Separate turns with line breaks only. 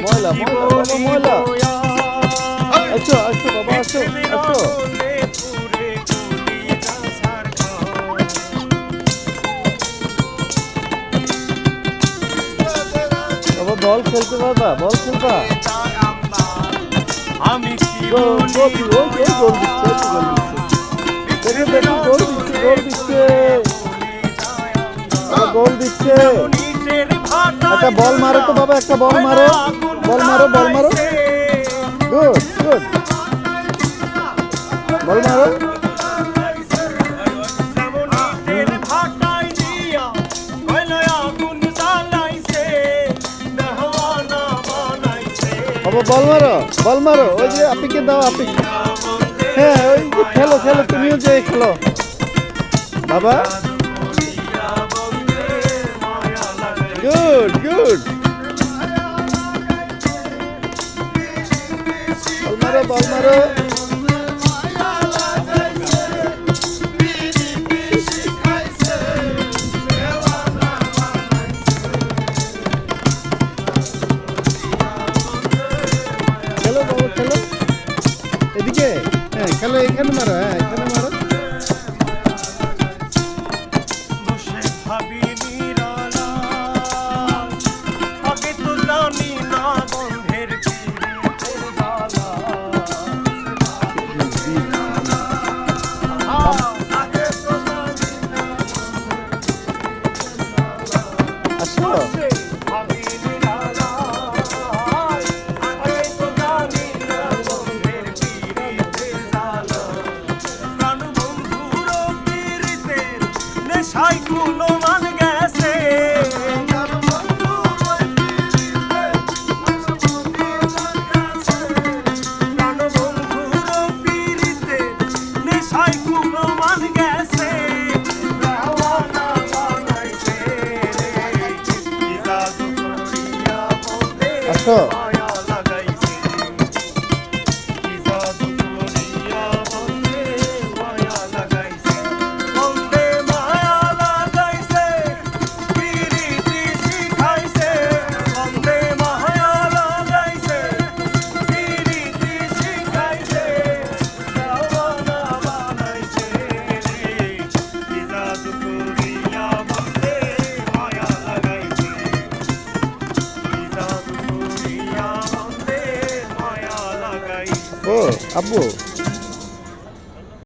ময়লা ময়লা বাবা ময়লা। আসো আসো বাবা আসো আসো। বাবা বল খেলতে পারবা? বল খেলবা?
আমি
গোল দিচ্ছে গোল দিচ্ছে। গোল দিচ্ছে। একটা বল মারো তো বাবা, একটা বল মারো, বল মারো, বল মারো। গুড গুড, বল মারো। বাবা বল মারো, বল মারো। ওই যে আপিকে দাও, আপি। হ্যাঁ ওই যে খেলো খেলো, তুমিও যে খেলো বাবা। গুড গুড, বল মারো বল মারো। খেলো বাবা খেলো, এদিকে। হ্যাঁ খেলো, এখানে মারো, হ্যাঁ এখানে মারো। আসো ও আব্বু।